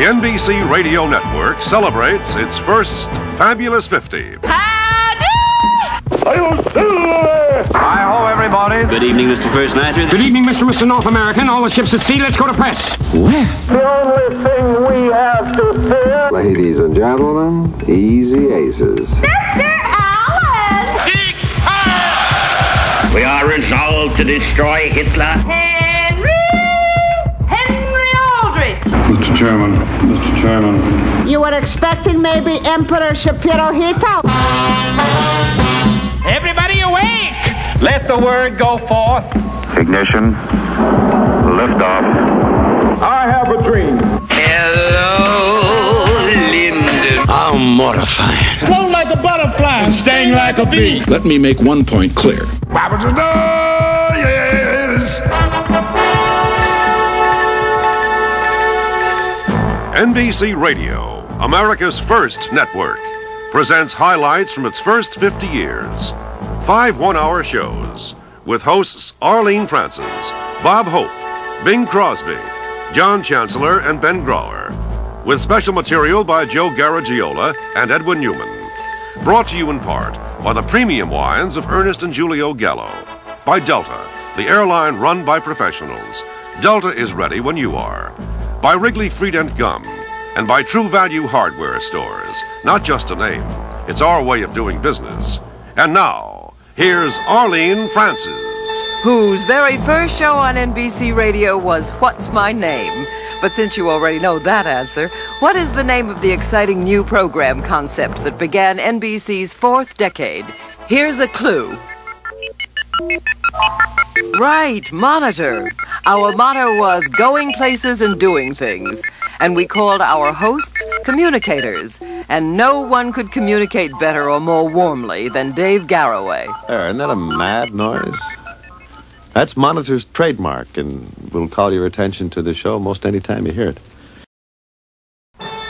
NBC Radio Network celebrates its first fabulous 50. Hi-ho, everybody. Good evening, Mr. First Nitroid. Good evening, Mr. North American. All the ships at sea, let's go to press. Where? The only thing we have to fear. Ladies and gentlemen, easy aces. Mr. Allen! We are resolved to destroy Hitler. Henry Aldrich! Mr. Chairman. You were expecting maybe Emperor Shapiro-Hito? Everybody awake! Let the word go forth. Ignition. Liftoff. I have a dream. Hello, Lyndon. How mortifying. Float like a butterfly and sting like a bee. Let me make one point clear. Yes. NBC Radio, America's first network, presents highlights from its first 50 years. 5 one-hour shows with hosts Arlene Francis, Bob Hope, Bing Crosby, John Chancellor, and Ben Grower, with special material by Joe Garagiola and Edwin Newman. Brought to you in part by the premium wines of Ernest and Julio Gallo, by Delta, the airline run by professionals. Delta is ready when you are. By Wrigley Friedent Gum, and by True Value Hardware Stores. Not just a name, it's our way of doing business. And now, here's Arlene Francis, whose very first show on NBC Radio was What's My Name? But since you already know that answer, what is the name of the exciting new program concept that began NBC's 4th decade? Here's a clue. Right, Monitor. Our motto was going places and doing things. And we called our hosts communicators. And no one could communicate better or more warmly than Dave Garroway. Isn't that a mad noise? That's Monitor's trademark, and we'll call your attention to the show most any time you hear it.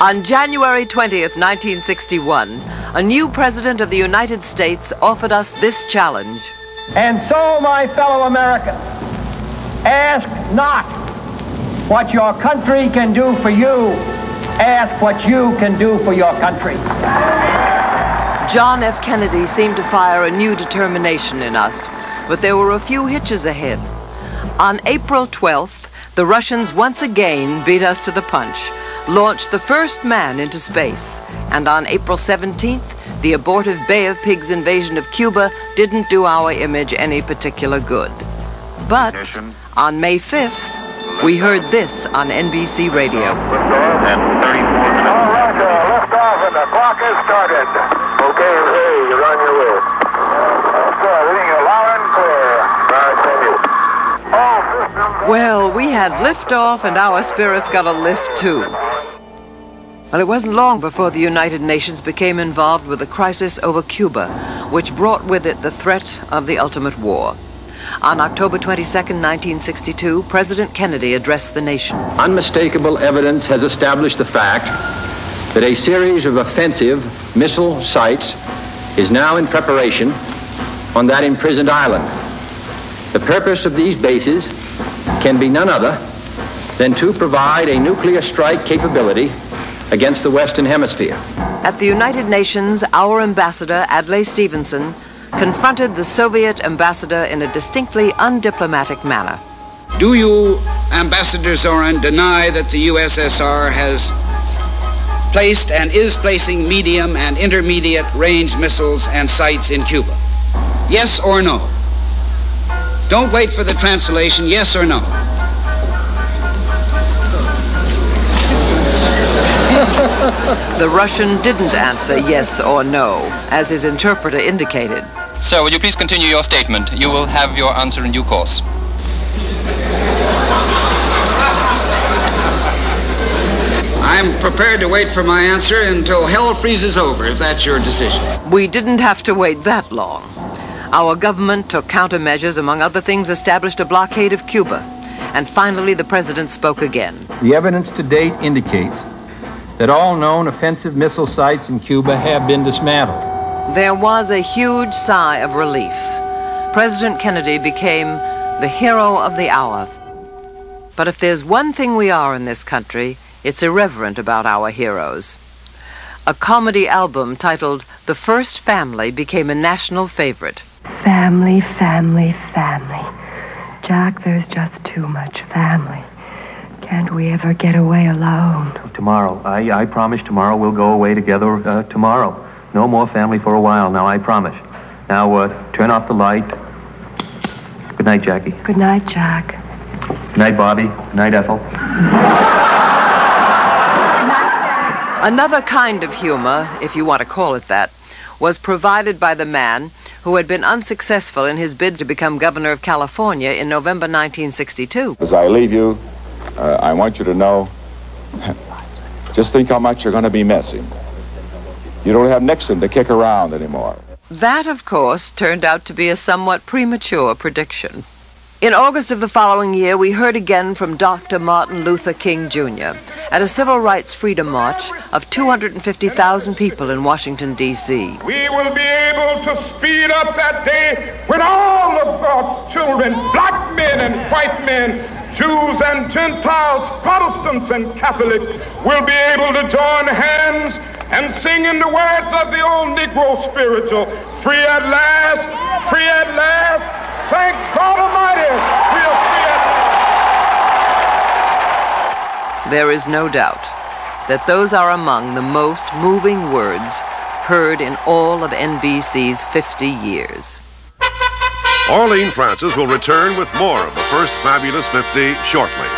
On January 20th, 1961, a new president of the United States offered us this challenge. And so, my fellow Americans, ask not what your country can do for you. Ask what you can do for your country. John F. Kennedy seemed to fire a new determination in us, but there were a few hitches ahead. On April 12th, the Russians once again beat us to the punch, launched the first man into space, and on April 17th, the abortive Bay of Pigs invasion of Cuba didn't do our image any particular good. But on May 5th, we heard this on NBC Radio. All right, liftoff and the clock has started. Okay, hey, you're on your way. Reading you loud and clear. Well, we had liftoff and our spirits got a lift too. Well, it wasn't long before the United Nations became involved with the crisis over Cuba, which brought with it the threat of the ultimate war. On October 22nd, 1962, President Kennedy addressed the nation. Unmistakable evidence has established the fact that a series of offensive missile sites is now in preparation on that imprisoned island. The purpose of these bases can be none other than to provide a nuclear strike capability against the Western Hemisphere. At the United Nations, our ambassador, Adlai Stevenson, confronted the Soviet ambassador in a distinctly undiplomatic manner. Do you, Ambassador Zorin, deny that the USSR has placed and is placing medium and intermediate range missiles and sites in Cuba? Yes or no? Don't wait for the translation, yes or no? The Russian didn't answer yes or no, as his interpreter indicated. Sir, will you please continue your statement? You will have your answer in due course. I'm prepared to wait for my answer until hell freezes over, if that's your decision. We didn't have to wait that long. Our government took countermeasures, among other things, established a blockade of Cuba. And finally, the president spoke again. The evidence to date indicates that all known offensive missile sites in Cuba have been dismantled. There was a huge sigh of relief. President Kennedy became the hero of the hour. But if there's one thing we are in this country, It's irreverent about our heroes. A comedy album titled The First Family became a national favorite. Family, family, family. Jack, there's just too much family. Can't we ever get away alone? Tomorrow. I promise tomorrow we'll go away together tomorrow. No more family for a while now, I promise. Now, turn off the light. Good night, Jackie. Good night, Jack. Good night, Bobby. Good night, Ethel. Another kind of humor, if you want to call it that, was provided by the man who had been unsuccessful in his bid to become governor of California in November 1962. As I leave you, I want you to know, just think how much you're going to be missing. You don't have Nixon to kick around anymore. That, of course, turned out to be a somewhat premature prediction. In August of the following year, we heard again from Dr. Martin Luther King, Jr. at a Civil Rights Freedom March of 250,000 people in Washington, D.C. We will be able to speed up that day when all of God's children, black men and white men, Jews and Gentiles, Protestants and Catholics, will be able to join hands and sing in the words of the old Negro spiritual, free at last, free at last. Thank God Almighty, we are free at last. There is no doubt that those are among the most moving words heard in all of NBC's 50 years. Arlene Francis will return with more of the First Fabulous 50 shortly.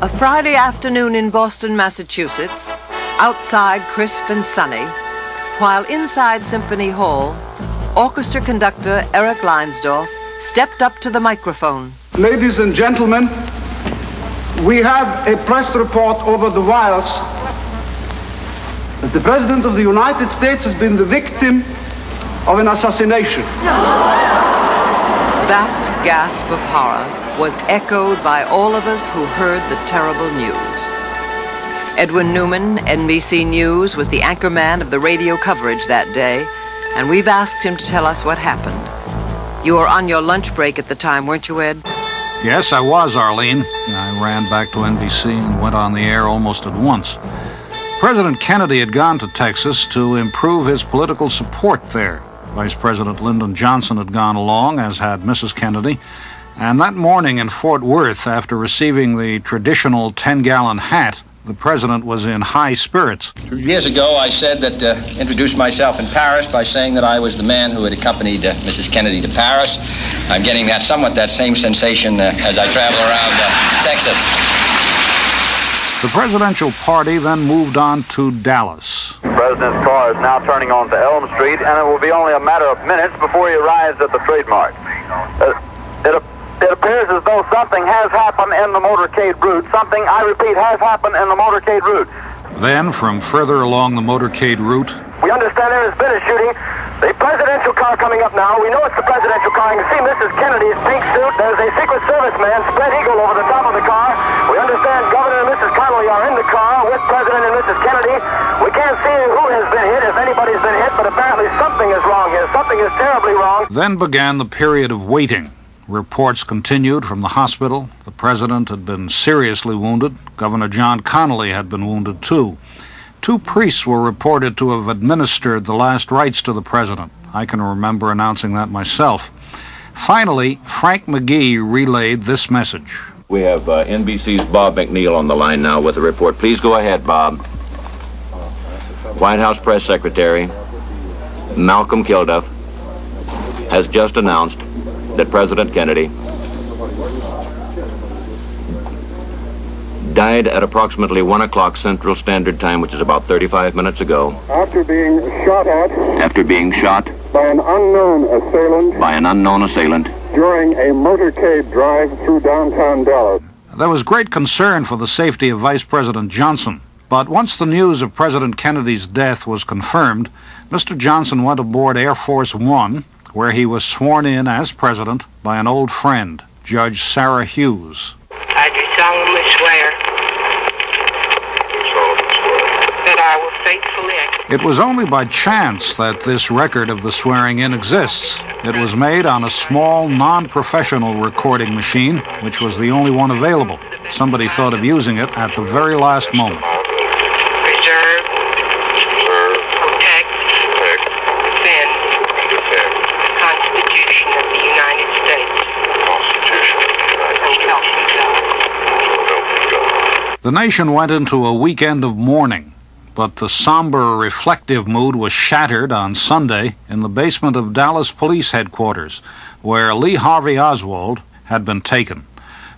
A Friday afternoon in Boston, Massachusetts, outside crisp and sunny, while inside Symphony Hall, orchestra conductor Eric Leinsdorf stepped up to the microphone. Ladies and gentlemen, we have a press report over the wires that the President of the United States has been the victim of an assassination. That gasp of horror was echoed by all of us who heard the terrible news. Edwin Newman, NBC News, was the anchorman of the radio coverage that day, and we've asked him to tell us what happened. You were on your lunch break at the time, weren't you, Ed? Yes, I was, Arlene. I ran back to NBC and went on the air almost at once. President Kennedy had gone to Texas to improve his political support there. Vice President Lyndon Johnson had gone along, as had Mrs. Kennedy. And that morning in Fort Worth, after receiving the traditional 10-gallon hat, the president was in high spirits. 2 years ago, I said that, introduced myself in Paris by saying that I was the man who had accompanied Mrs. Kennedy to Paris. I'm getting that same sensation as I travel around Texas. The presidential party then moved on to Dallas. The president's car is now turning onto Elm Street, and it will be only a matter of minutes before he arrives at the trademark. It appears as though something has happened in the motorcade route. Something, I repeat, has happened in the motorcade route. Then, from further along the motorcade route, we understand there has been a shooting. The presidential car coming up now. We know it's the presidential car. You can see Mrs. Kennedy's pink suit. There's a Secret Service man, spread eagle, over the top of the car. We understand Governor and Mrs. Connolly are in the car with President and Mrs. Kennedy. We can't see who has been hit, if anybody's been hit, but apparently something is wrong here. Something is terribly wrong. Then began the period of waiting. Reports continued from the hospital. The president had been seriously wounded. Governor John Connolly had been wounded, too. 2 priests were reported to have administered the last rites to the president. I can remember announcing that myself. Finally, Frank McGee relayed this message. We have NBC's Bob McNeil on the line now with a report. Please go ahead, Bob. White House Press Secretary Malcolm Kilduff has just announced that President Kennedy died at approximately 1 o'clock Central Standard Time, which is about 35 minutes ago. After being shot at. After being shot. By an unknown assailant. By an unknown assailant. During a motorcade drive through downtown Dallas. There was great concern for the safety of Vice President Johnson. But once the news of President Kennedy's death was confirmed, Mr. Johnson went aboard Air Force One, where he was sworn in as president by an old friend, Judge Sarah Hughes. I do solemnly swear that I will faithfully execute. It was only by chance that this record of the swearing-in exists. It was made on a small, non-professional recording machine, which was the only one available. somebody thought of using it at the very last moment. Preserve, protect, defend the Constitution of the United States. The nation went into a weekend of mourning, but the somber, reflective mood was shattered on Sunday in the basement of Dallas Police Headquarters, where Lee Harvey Oswald had been taken.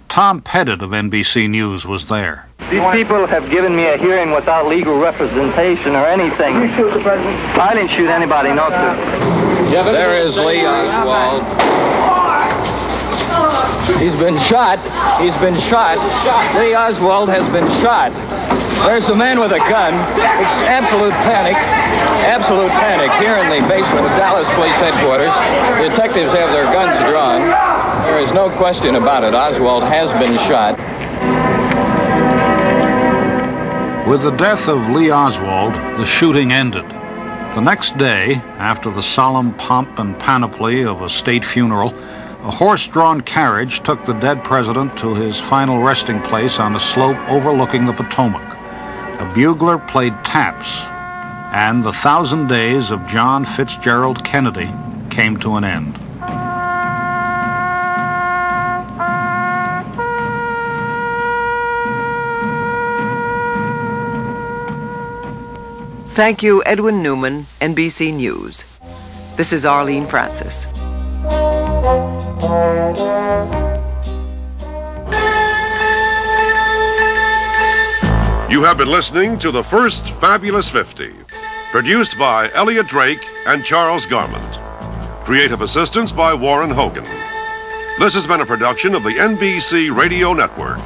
Tom Pettit of NBC News was there. These people have given me a hearing without legal representation or anything. Did you shoot the president? I didn't shoot anybody, no, sir. There is Lee Oswald. He's been shot. He's been shot. Lee Oswald has been shot. There's the man with a gun. It's absolute panic here in the basement of Dallas Police Headquarters. The detectives have their guns drawn. There is no question about it. Oswald has been shot. With the death of Lee Oswald, the shooting ended. The next day, after the solemn pomp and panoply of a state funeral, a horse-drawn carriage took the dead president to his final resting place on a slope overlooking the Potomac. A bugler played taps, and the 1,000 days of John Fitzgerald Kennedy came to an end. Thank you, Edwin Newman, NBC News. This is Arlene Francis. You have been listening to The First Fabulous 50, produced by Elliot Drake and Charles Garment. Creative assistance by Warren Hogan. This has been a production of the NBC Radio Network.